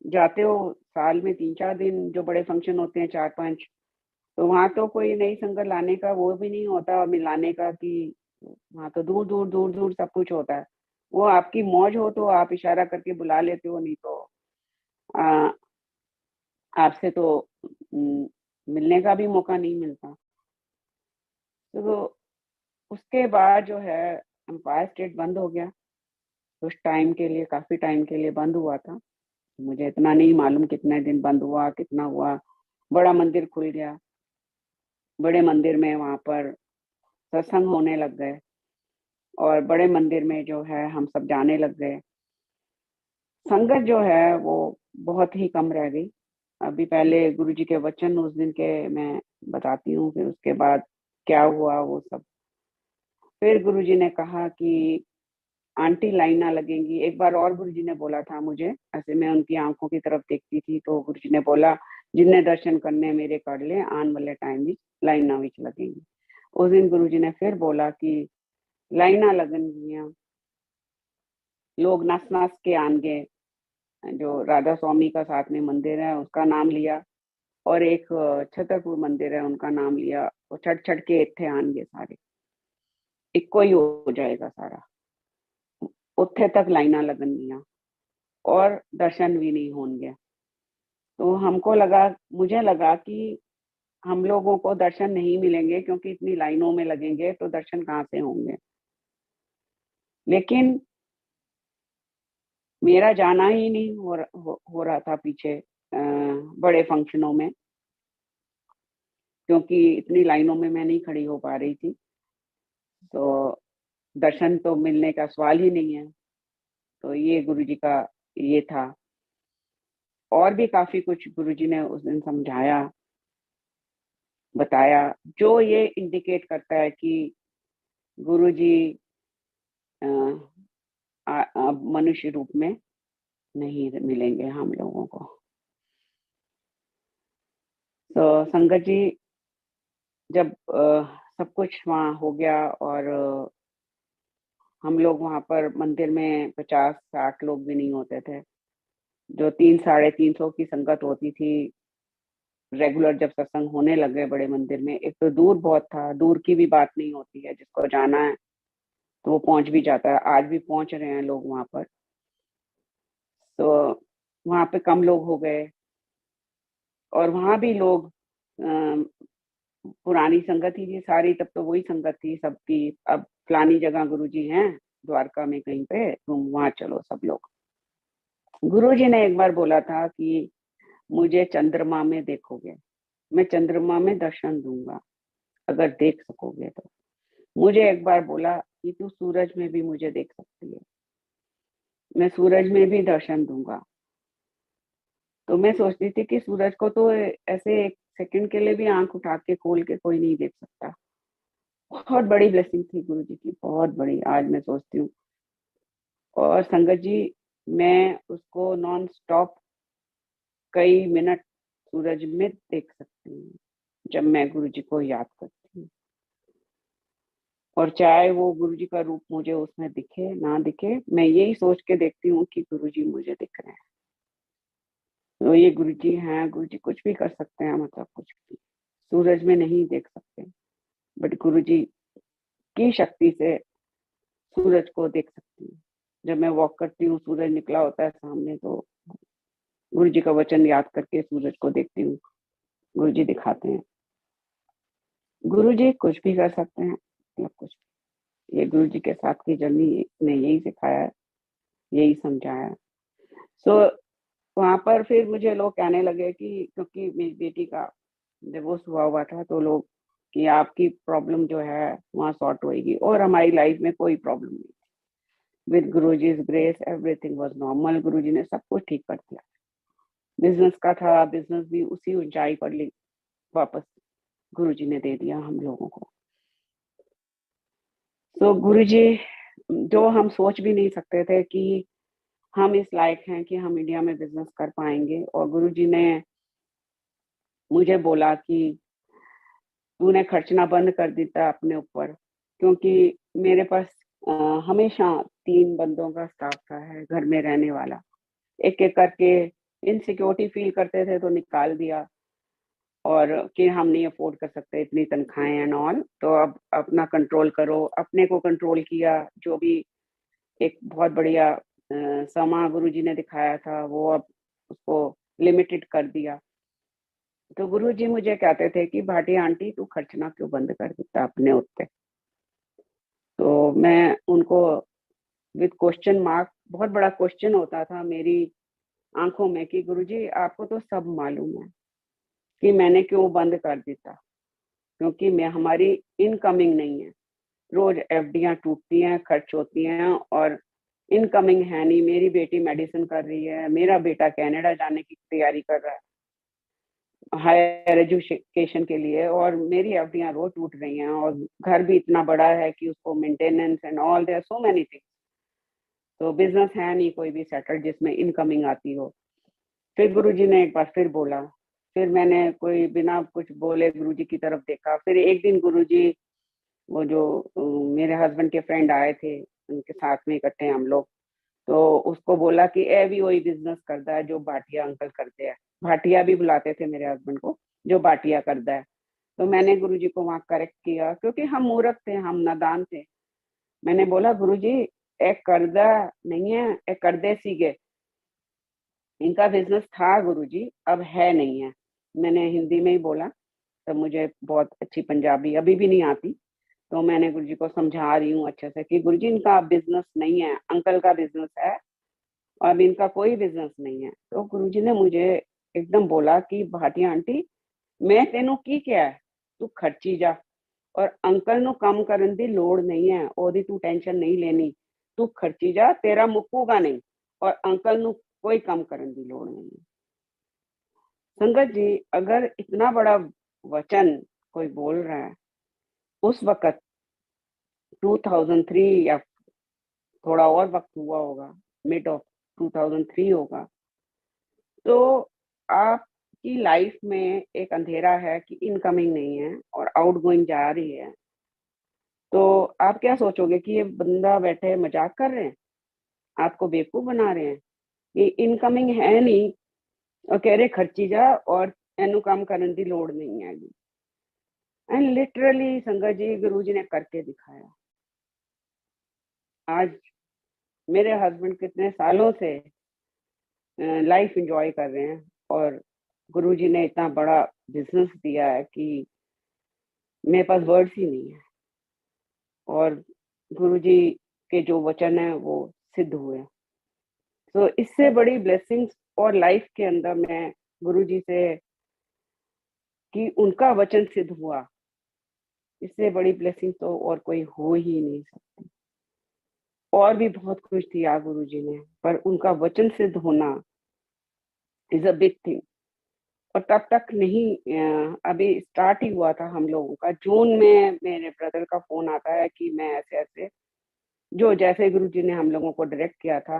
जाते हो साल में 3-4 दिन, जो बड़े फंक्शन होते हैं 4-5, तो वहां तो कोई नई संगत लाने का वो भी नहीं होता मिलाने का, कि वहां तो दूर दूर दूर दूर सब कुछ होता है। वो आपकी मौज हो तो आप इशारा करके बुला लेते हो, नहीं तो आ, आपसे तो मिलने का भी मौका नहीं मिलता। तो उसके बाद जो है एम्पायर स्टेट बंद हो गया, कुछ टाइम के लिए, काफी टाइम के लिए बंद हुआ था। मुझे इतना नहीं मालूम कितने दिन बंद हुआ, कितना हुआ। बड़ा मंदिर खुल गया, बड़े मंदिर में वहां पर सत्संग होने लग गए, और बड़े मंदिर में जो है हम सब जाने लग गए। संगत जो है वो बहुत ही कम रह गई। अभी पहले गुरुजी के वचन उस दिन के मैं बताती हूँ, फिर उसके बाद क्या हुआ वो सब। फिर गुरुजी ने कहा कि आंटी लाइन ना लगेंगी। एक बार और गुरुजी ने बोला था मुझे, ऐसे मैं उनकी आंखों की तरफ देखती थी तो गुरुजी ने बोला, जिन्हें दर्शन करने मेरे कर ले, आने वाले टाइम में लाइना विच लगेंगी। उस दिन गुरुजी ने फिर बोला कि लाइना लगनगियां, लोग नस नस के आनगे। जो राधा स्वामी का साथ में मंदिर है उसका नाम लिया, और एक छतरपुर मंदिर है उनका नाम लिया, और छट छट के इत्थे आनगे सारे, इक्को ही हो जाएगा सारा। उत्थे तक लाइना लगनगियां और दर्शन भी नहीं होंगे। तो हमको लगा, मुझे लगा कि हम लोगों को दर्शन नहीं मिलेंगे, क्योंकि इतनी लाइनों में लगेंगे तो दर्शन कहाँ से होंगे। लेकिन मेरा जाना ही नहीं हो रहा था पीछे बड़े फंक्शनों में, क्योंकि इतनी लाइनों में मैं नहीं खड़ी हो पा रही थी। तो दर्शन तो मिलने का सवाल ही नहीं है। तो ये गुरुजी का ये था। और भी काफी कुछ गुरुजी ने उस दिन समझाया, बताया, जो ये इंडिकेट करता है कि गुरुजी मनुष्य रूप में नहीं मिलेंगे हम लोगों को। तो संगत जी, जब सब कुछ वहाँ हो गया और हम लोग वहाँ पर मंदिर में 50-60 लोग भी नहीं होते थे, जो 300-350 की संगत होती थी रेगुलर। जब सत्संग होने लगे बड़े मंदिर में, एक तो दूर बहुत था, दूर की भी बात नहीं होती है, जिसको जाना है तो वो पहुंच भी जाता है। आज भी पहुंच रहे हैं लोग वहां पर। तो वहां पे कम लोग हो गए, और वहां भी लोग पुरानी संगत ही थी सारी, तब तो वही संगत थी सबकी। अब फलानी जगह गुरुजी हैं द्वारका में कहीं पे, तुम वहां चलो सब लोग। गुरुजी ने एक बार बोला था कि मुझे चंद्रमा में देखोगे, मैं चंद्रमा में दर्शन दूंगा अगर देख सकोगे तो। मुझे एक बार बोला कि तू सूरज में भी मुझे देख सकती है, मैं सूरज में भी दर्शन दूंगा। तो मैं सोचती थी कि सूरज को तो ऐसे एक सेकंड के लिए भी आंख उठा के खोल के कोई नहीं देख सकता। बहुत बड़ी ब्लेसिंग थी गुरु जी की, बहुत बड़ी, आज मैं सोचती हूँ। और संगत जी, मैं उसको नॉन स्टॉप कई मिनट सूरज में देख सकती हूँ जब मैं गुरु जी को याद करती हूँ। और चाहे वो गुरु जी का रूप मुझे उसमें दिखे ना दिखे, मैं यही सोच के देखती हूँ कि गुरु जी मुझे दिख रहे हैं। तो ये गुरु जी हैं, गुरु जी कुछ भी कर सकते हैं, मतलब कुछ भी। सूरज में नहीं देख सकते, बट गुरु जी की शक्ति से सूरज को देख सकती हूँ। जब मैं वॉक करती हूँ, सूरज निकला होता है सामने, तो गुरु जी का वचन याद करके सूरज को देखती हूँ, गुरु जी दिखाते हैं। गुरु जी कुछ भी कर सकते हैं, मतलब कुछ भी। ये गुरु जी के साथ की जर्नी ने यही सिखाया है, यही समझाया है। सो वहां पर फिर मुझे लोग कहने लगे कि, क्योंकि मेरी बेटी का डिवोर्स हुआ था, तो लोग कि आपकी प्रॉब्लम जो है वहाँ सॉर्ट होएगी, और हमारी लाइफ में कोई प्रॉब्लम नहीं। विद गुरुजी's grace everything was normal. Guruji ने सब कुछ ठीक कर दिया। बिजनेस का था, बिजनेस भी उसी ऊंचाई पर वापस गुरुजी ने दे दिया हम लोगों को। तो गुरुजी, जो हम सोच भी नहीं सकते थे कि हम इस लायक हैं कि हम इंडिया में बिजनेस कर पाएंगे, और गुरुजी ने मुझे बोला कि तूने खर्चना बंद कर देता अपने ऊपर, क्योंकि मेरे पास हमेशा 3 बंदों का स्टाफ था है घर में रहने वाला। एक एक करके इनसिक्योरिटी फील करते थे तो निकाल दिया, और कि हम नहीं अफोर्ड कर सकते इतनी तनख्वाहें एंड ऑल, तो अब अपना कंट्रोल करो। अपने को कंट्रोल किया, जो भी एक बहुत बढ़िया समा गुरु जी ने दिखाया था, वो अब उसको लिमिटेड कर दिया। तो गुरु जी मुझे कहते थे कि भाटी आंटी तू खर्चना क्यों बंद कर देता अपने उत्ते। तो मैं उनको विद क्वेश्चन मार्क, बहुत बड़ा क्वेश्चन होता था मेरी आंखों में कि गुरुजी आपको तो सब मालूम है कि मैंने क्यों बंद कर दिया, क्योंकि मैं हमारी इनकमिंग नहीं है। रोज एफडियां टूटती हैं, खर्च होती हैं, और इनकमिंग है नहीं। मेरी बेटी मेडिसिन कर रही है, मेरा बेटा कनाडा जाने की तैयारी कर रहा है हायर एजुकेशन के लिए, और मेरी एफडियां रोज टूट रही हैं, और घर भी इतना बड़ा है कि उसको maintenance and all, there so many things. तो बिजनेस है नहीं कोई भी सेटल जिसमें इनकमिंग आती हो। फिर गुरुजी ने एक बार फिर बोला, फिर मैंने कोई बिना कुछ बोले गुरुजी की तरफ देखा। फिर एक दिन गुरुजी, वो जो मेरे हस्बैंड के फ्रेंड आए थे, उनके साथ में इकट्ठे हम लोग, तो उसको बोला कि ए भी वही बिजनेस करता है जो भाटिया अंकल करते हैं। भाटिया भी बुलाते थे मेरे हस्बैंड को, जो भाटिया करता है। तो मैंने गुरुजी को वहां करेक्ट किया, क्योंकि हम मूर्ख थे, हम नादान थे। मैंने बोला गुरुजी, एक कर्जा नहीं है, एक कर्दे सीगे। इनका बिजनेस था गुरुजी, अब है नहीं है। मैंने हिंदी में ही बोला, तो मुझे बहुत अच्छी पंजाबी अभी भी नहीं आती। तो मैंने गुरुजी को समझा रही हूँ अच्छे से कि गुरुजी इनका बिजनेस नहीं है, अंकल का बिजनेस है, और अब इनका कोई बिजनेस नहीं है। तो गुरुजी ने मुझे एकदम बोला कि भाटिया आंटी, मैं तेनों की क्या है, तू खर्ची जा, और अंकल नु कम करन दी लोड़ नहीं है, ओदी तू टेंशन नहीं लेनी, तू खर्ची जा, तेरा मुक्कूगा नहीं, और अंकल नु कोई कम करन दी लोड़ नहीं है। संगत जी, अगर इतना बड़ा वचन कोई बोल रहा है, उस वक्त 2003 या थोड़ा और वक्त हुआ होगा, मिड ऑफ 2003 होगा, तो आपकी लाइफ में एक अंधेरा है कि इनकमिंग नहीं है और आउटगोइंग जा रही है, तो आप क्या सोचोगे कि ये बंदा बैठे मजाक कर रहे हैं, आपको बेवकूफ बना रहे हैं, ये इनकमिंग है नहीं, और कह रहे खर्ची जा और एनु काम करने की लोड़ नहीं है। एंड लिटरली संगत जी, गुरु जी ने करके दिखाया। आज मेरे हस्बैंड कितने सालों से लाइफ एंजॉय कर रहे हैं, और गुरुजी ने इतना बड़ा बिजनेस दिया है कि मेरे पास वर्ड्स ही नहीं है। और गुरुजी के जो वचन है वो सिद्ध हुए। तो इससे बड़ी ब्लेसिंग्स और लाइफ के अंदर मैं गुरुजी से कि उनका वचन सिद्ध हुआ, इससे बड़ी ब्लेसिंग तो और कोई हो ही नहीं सकती। और भी बहुत कुछ दिया गुरुजी ने, पर उनका वचन सिद्ध होना इज अ बिग थिंग। और तब तक नहीं, अभी स्टार्ट ही हुआ था हम लोगों का। जून में मेरे ब्रदर का फोन आता है कि मैं ऐसे ऐसे, जो जैसे गुरुजी ने हम लोगों को डायरेक्ट किया था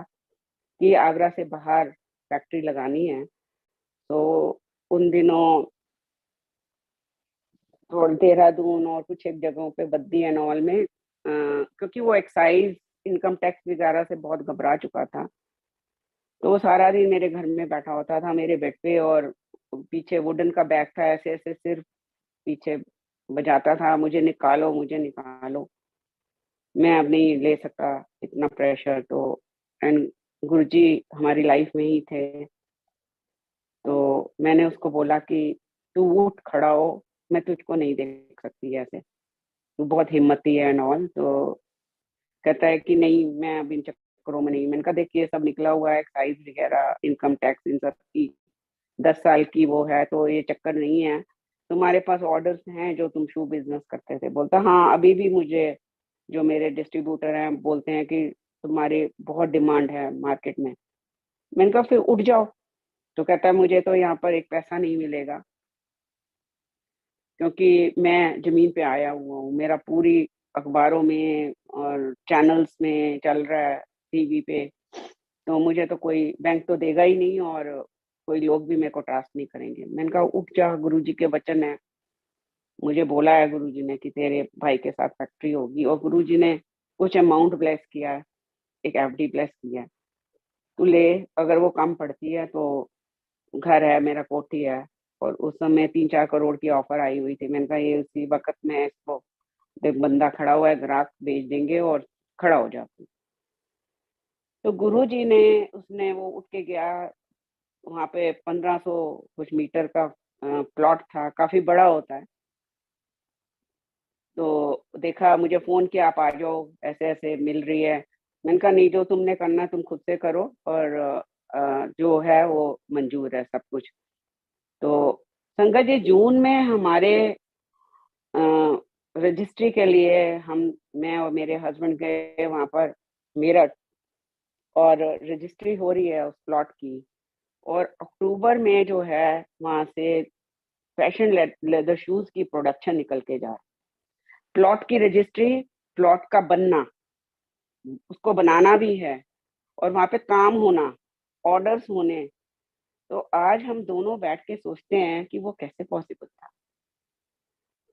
कि आगरा से बाहर फैक्ट्री लगानी है, तो उन दिनों थोड़ा देहरादून और कुछ एक जगहों पे बद्दी एंड ऑल में, क्योंकि वो एक्साइज इनकम टैक्स वगैरह से बहुत घबरा चुका था, तो वो सारा दिन मेरे घर में बैठा होता था मेरे बेड पे, और पीछे वुडन का बैग था, ऐसे ऐसे सिर्फ पीछे बजाता था, मुझे निकालो मुझे निकालो, मैं अब नहीं ले सकता इतना प्रेशर। तो एंड गुरुजी हमारी लाइफ में ही थे। तो मैंने उसको बोला कि तू उठ खड़ा हो, मैं तुझको नहीं देख सकती ऐसे, तू बहुत हिम्मती है एंड ऑल। तो कहता है कि नहीं, मैं अब इन चक्करों में नहीं। मैंने कहा देखिए, सब निकला हुआ है, एक्साइज वगैरह इनकम टैक्स इन सब की 10 साल की वो है, तो ये चक्कर नहीं है। तुम्हारे पास ऑर्डर्स हैं जो तुम शू बिजनेस करते थे? बोलता हाँ, अभी भी मुझे जो मेरे डिस्ट्रीब्यूटर हैं बोलते हैं कि तुम्हारी बहुत डिमांड है मार्केट में। मैंने कहा फिर उठ जाओ। तो कहता है मुझे तो यहाँ पर एक पैसा नहीं मिलेगा, क्योंकि मैं जमीन पे आया हुआ हूँ, मेरा पूरी अखबारों में और चैनल्स में चल रहा है, टीवी पे, तो मुझे तो कोई बैंक तो देगा ही नहीं, और कोई लोग भी मेरे को ट्रस्ट नहीं करेंगे। मैंने कहा उठ जा, गुरुजी के वचन है, मुझे बोला है गुरुजी ने कि तेरे भाई के साथ फैक्ट्री होगी, और गुरुजी ने कुछ अमाउंट ब्लेस किया है, एक एफडी ब्लेस किया है, तू ले, अगर वो कम पड़ती है तो घर है मेरा, कोठी है। और उस समय 3-4 करोड़ की ऑफर आई हुई थी। मैंने कहा ये उसी वक्त में इसको, देख बंदा खड़ा हुआ है, ग्राहक भेज देंगे और खड़ा हो जाती। तो गुरुजी ने, उसने वो उठ के गया, वहां पे 1500 कुछ मीटर का प्लॉट था, काफी बड़ा होता है। तो देखा, मुझे फोन किया, आप आ जाओ, ऐसे ऐसे मिल रही है। मैंने कहा नहीं, जो तुमने करना है तुम खुद से करो, और जो है वो मंजूर है सब कुछ। तो संगत जी, जून में हमारे रजिस्ट्री के लिए हम, मैं और मेरे हस्बैंड गए वहां पर मेरठ, और रजिस्ट्री हो रही है उस प्लॉट की। और अक्टूबर में जो है वहां से फैशन लेदर शूज की प्रोडक्शन निकल के जा रही। प्लॉट की रजिस्ट्री, प्लॉट का बनना, उसको बनाना भी है, और वहां पे काम होना, ऑर्डर्स होने। तो आज हम दोनों बैठ के सोचते हैं कि वो कैसे पॉसिबल था।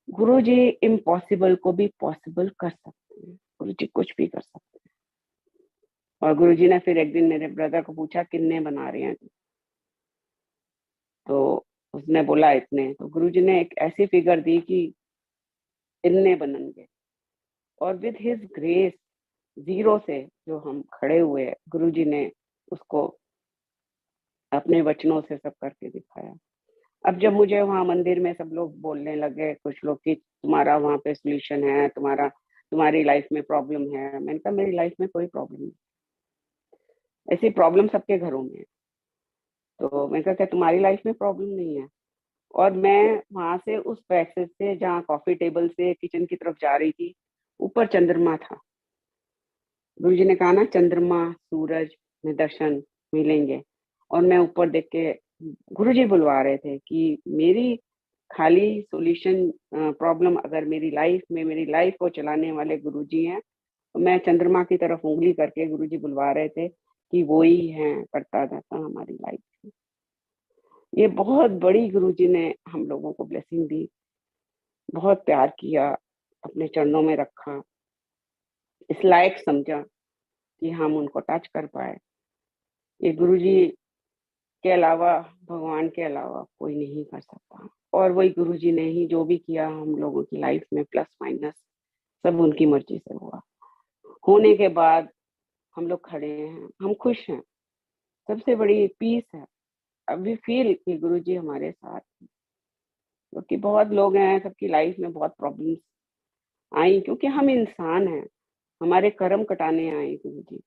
गुरु जी इम्पॉसिबल को भी पॉसिबल कर सकते हैं, गुरु जी कुछ भी कर सकते हैं। और गुरु जी ने फिर एक दिन मेरे ब्रदर को पूछा कितने बना रहे हैं, तो उसने बोला इतने। तो गुरु जी ने एक ऐसी फिगर दी कि इतने बनेंगे। और विद हिज ग्रेस, जीरो से जो हम खड़े हुए, गुरु जी ने उसको अपने वचनों से सब करके दिखाया। अब जब मुझे वहां मंदिर में सब लोग बोलने लगे, कुछ लोग, कि तुम्हारा वहां पे सोल्यूशन है, तुम्हारी लाइफ में प्रॉब्लम है, मैंने कहा मेरी लाइफ में कोई प्रॉब्लम नहीं। ऐसी प्रॉब्लम सबके घरों में है। तो मैंने कहा क्या तुम्हारी लाइफ में प्रॉब्लम नहीं है? और मैं वहां से उस पैसेज से, जहाँ कॉफी टेबल से किचन की तरफ जा रही थी, ऊपर चंद्रमा था। गुरु जी ने कहा ना, चंद्रमा सूरज में दर्शन मिलेंगे। और मैं ऊपर देख के, गुरु जी बुलवा रहे थे कि मेरी खाली सॉल्यूशन, प्रॉब्लम अगर मेरी लाइफ को चलाने वाले गुरु जी हैं, तो मैं चंद्रमा की तरफ उंगली करके गुरु जी बुलवा रहे थे कि वो ही हैं करता दाता हमारी लाइफ की। ये बहुत बड़ी गुरु जी ने हम लोगों को ब्लेसिंग दी, बहुत प्यार किया, अपने चरणों में रखा, इस लायक समझा कि हम उनको टच कर पाए। ये गुरु जी के अलावा, भगवान के अलावा कोई नहीं कर सकता। और वही गुरु जी ने ही जो भी किया हम लोगों की लाइफ में, प्लस माइनस, सब उनकी मर्जी से हुआ। होने के बाद हम लोग खड़े हैं, हम खुश हैं, सबसे बड़ी पीस है। अब वी फील कि गुरु जी हमारे साथ हैं। क्योंकि बहुत लोग हैं, सबकी लाइफ में बहुत प्रॉब्लम्स आई, क्योंकि हम इंसान हैं, हमारे कर्म कटाने आए गुरु जी।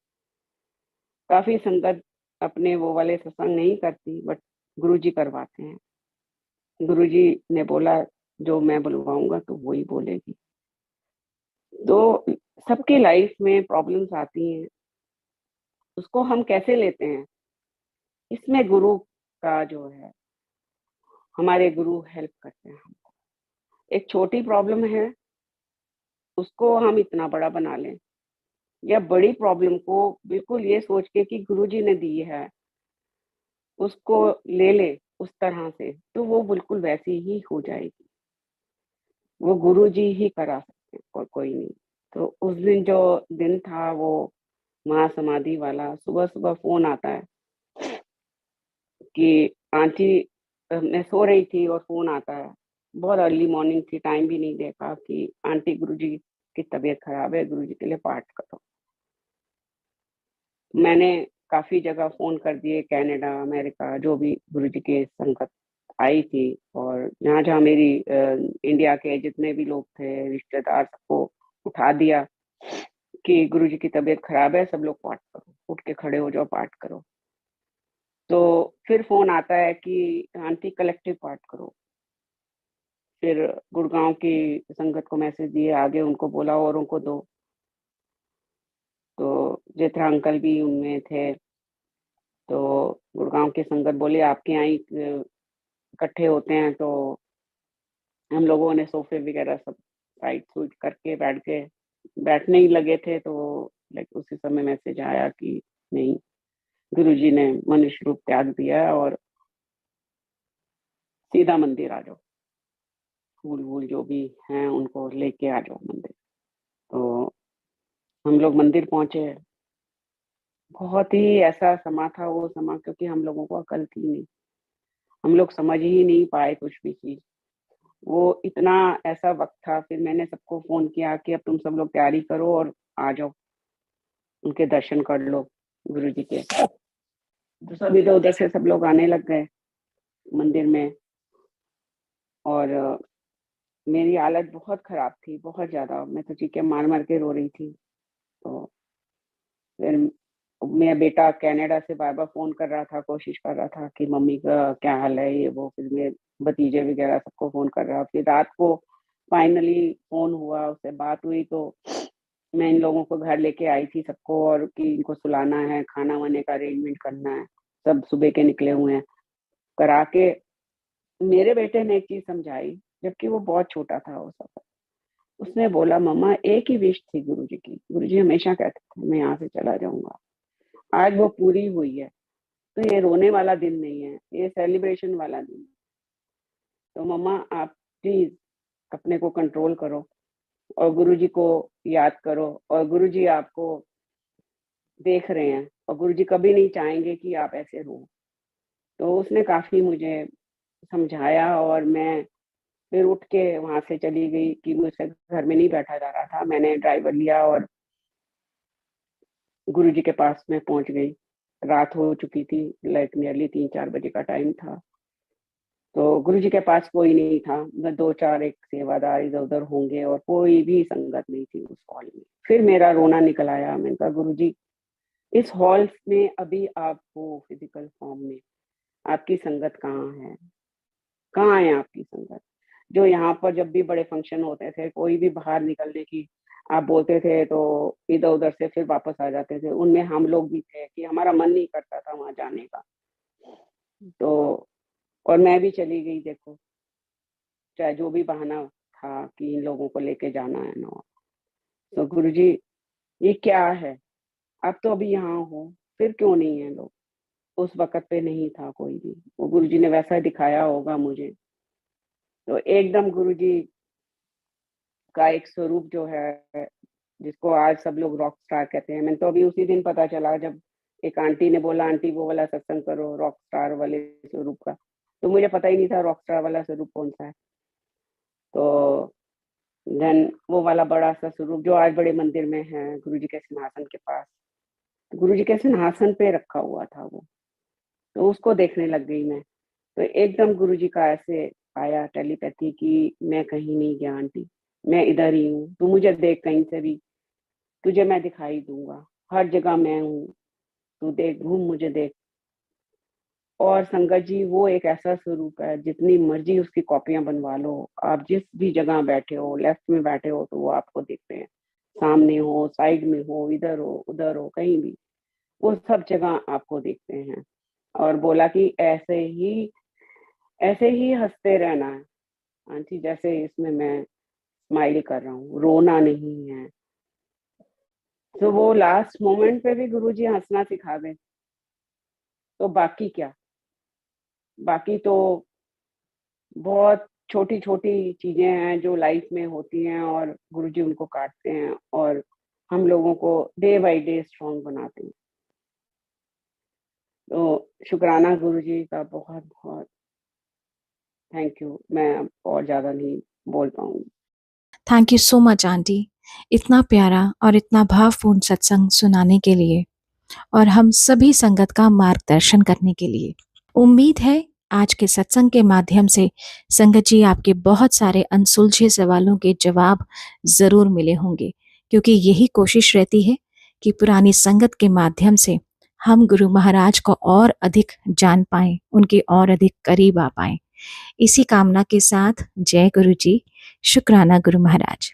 काफी संगत अपने वो वाले सत्संग नहीं करती, बट गुरु जी करवाते हैं। गुरु जी ने बोला जो मैं बुलवाऊंगा तो वही बोलेगी। तो सबकी लाइफ में प्रॉब्लम्स आती हैं, उसको हम कैसे लेते हैं, इसमें गुरु का जो है, हमारे गुरु हेल्प करते हैं हमको। एक छोटी प्रॉब्लम है, उसको हम इतना बड़ा बना लें, या बड़ी प्रॉब्लम को बिल्कुल ये सोच के कि गुरु जी ने दी है, उसको ले ले उस तरह से, तो वो बिल्कुल वैसी ही हो जाएगी। वो गुरु जी ही करा सकते हैं और कोई नहीं। तो उस दिन जो दिन था वो महासमाधि वाला, सुबह सुबह फोन आता है कि आंटी, मैं सो रही थी और फोन आता है, बहुत अर्ली मॉर्निंग थी, टाइम भी नहीं देखा, कि आंटी गुरुजी की तबीयत खराब है, गुरुजी के लिए पाठ करो। मैंने काफी जगह फोन कर दिए, कनाडा, अमेरिका, जो भी गुरुजी के संगत आई थी, और जहाँ जहाँ मेरी इंडिया के जितने भी लोग थे, रिश्तेदार, सबको उठा दिया कि गुरुजी की तबीयत खराब है, सब लोग पाठ करो, उठ के खड़े हो जाओ, पाठ करो। तो फिर फोन आता है कि आंटी कलेक्टिव पाठ करो। फिर गुड़गांव की संगत को मैसेज दिए, आगे उनको बोला औरों को दो। तो जेठा अंकल भी उनमें थे। तो गुड़गांव की संगत बोले आपके यहाँ इकट्ठे होते हैं। तो हम लोगों ने सोफे वगैरह सब साइड सूट करके बैठने ही लगे थे। तो लाइक उसी समय मैसेज आया कि नहीं, गुरुजी ने मनुष्य रूप त्याग दिया है और सीधा मंदिर आ जाओ, फूल वूल जो भी हैं उनको लेके आ जाओ मंदिर। तो हम लोग मंदिर पहुंचे। बहुत ही ऐसा समा था वो समा, क्योंकि हम लोगों को अकल थी नहीं, हम लोग समझ ही नहीं पाए कुछ भी चीज। वो इतना ऐसा वक्त था। फिर मैंने सबको फोन किया कि अब तुम सब लोग तैयारी करो और आ जाओ, उनके दर्शन कर लो गुरु जी के। तो सब इधर उधर से सब लोग आने लग गए मंदिर में। और मेरी हालत बहुत खराब थी, बहुत ज्यादा, मैं तो चीखे मार मार के रो रही थी। तो फिर मेरा बेटा कनाडा से बार बार फोन कर रहा था, कोशिश कर रहा था कि मम्मी का क्या हाल है, ये वो। फिर मेरे भतीजे वगैरह सबको फोन कर रहा। फिर रात को फाइनली फोन हुआ, उससे बात हुई। तो मैं इन लोगों को घर लेके आई थी सबको, और कि इनको सुलाना है, खाना वाने का अरेंजमेंट करना है। सब सुबह के निकले हुए हैं करा के। मेरे बेटे ने एक चीज समझाई, जबकि वो बहुत छोटा था वो सब। उसने बोला मम्मा एक ही विश थी गुरुजी की, गुरुजी हमेशा कहते थे मैं यहाँ से चला जाऊंगा, आज वो पूरी हुई है। तो ये रोने वाला दिन नहीं है, ये सेलिब्रेशन वाला दिन है। तो मम्मा आप प्लीज अपने को कंट्रोल करो और गुरुजी को याद करो, और गुरुजी आपको देख रहे हैं और गुरुजी कभी नहीं चाहेंगे कि आप ऐसे रो। तो उसने काफी मुझे समझाया, और मैं फिर उठ के वहां से चली गई कि मुझसे घर में नहीं बैठा जा रहा था। मैंने ड्राइवर लिया और गुरुजी के पास में पहुंच गई। रात हो चुकी थी, लाइक नियरली 3-4 बजे का टाइम था। तो गुरुजी के पास कोई नहीं था, मैं 2-4 एक सेवादार इधर उधर होंगे, और कोई भी संगत नहीं थी उस हॉल में। फिर मेरा रोना निकल आया। मैंने कहा गुरुजी, इस हॉल में अभी आप हो फिजिकल फॉर्म में, आपकी संगत कहाँ है? कहाँ है आपकी संगत? जो यहाँ पर जब भी बड़े फंक्शन होते थे, कोई भी बाहर निकलने की आप बोलते थे तो इधर उधर से फिर वापस आ जाते थे। उनमें हम लोग भी थे कि हमारा मन नहीं करता था वहां जाने का। तो और मैं भी चली गई, देखो, चाहे जो भी बहाना था कि इन लोगों को लेके जाना है ना। तो गुरुजी, ये क्या है? आप तो अभी यहाँ हो, फिर क्यों नहीं है लोग? उस वक्त पे नहीं था कोई भी, वो गुरुजी ने वैसा दिखाया होगा मुझे। तो एकदम गुरुजी का एक स्वरूप जो है, जिसको आज सब लोग रॉक स्टार कहते हैं। मैंने तो अभी उसी दिन पता चला जब एक आंटी ने बोला, आंटी वो वाला सत्संग करो रॉक स्टार वाले स्वरूप का। तो मुझे पता ही नहीं था रॉक स्टार वाला स्वरूप कौन सा है। तो देन वो वाला बड़ा सा स्वरूप जो आज बड़े मंदिर में है गुरुजी के सिंहासन के पास, गुरुजी के सिंहासन पे रखा हुआ था वो। तो उसको देखने लग गई मैं। तो एकदम गुरुजी का ऐसे आया टेलीपैथी कि मैं कहीं नहीं गया आंटी, मैं इधर ही हूँ, तू मुझे देख कहीं से भी, तुझे मैं दिखाई दूंगा, हर जगह मैं हूँ, तू देख, घूम मुझे देख। और संगत जी, वो एक ऐसा स्वरूप है, जितनी मर्जी उसकी कॉपियां बनवा लो, आप जिस भी जगह बैठे हो, लेफ्ट में बैठे हो तो वो आपको दिखते हैं, सामने हो, साइड में हो, इधर हो, उधर हो, कहीं भी, वो सब जगह आपको दिखते हैं। और बोला कि ऐसे ही हंसते रहना है आंटी, जैसे इसमें मैं स्माइल कर रहा हूँ, रोना नहीं है। तो वो लास्ट मोमेंट पे भी गुरुजी हंसना सिखा गए। तो बाकी क्या, बाकी तो बहुत छोटी छोटी चीजें हैं जो लाइफ में होती हैं, और गुरुजी उनको काटते हैं और हम लोगों को डे बाय डे स्ट्रॉन्ग बनाते हैं। तो शुक्राना गुरुजी का, बहुत बहुत थैंक यू। मैं अब और ज्यादा नहीं बोल पाऊंगी। Thank you so much aunty, इतना प्यारा और इतना भावपूर्ण सत्संग सुनाने के लिए और हम सभी संगत का मार्गदर्शन करने के लिए। उम्मीद है आज के सत्संग के माध्यम से संगत जी आपके बहुत सारे अनसुलझे सवालों के जवाब जरूर मिले होंगे, क्योंकि यही कोशिश रहती है कि पुरानी संगत के माध्यम से हम गुरु महाराज को और अधिक जान पाएं, उनके और अधिक करीब आ पाएं। इसी कामना के साथ जय गुरु जी, शुक्राना गुरु महाराज।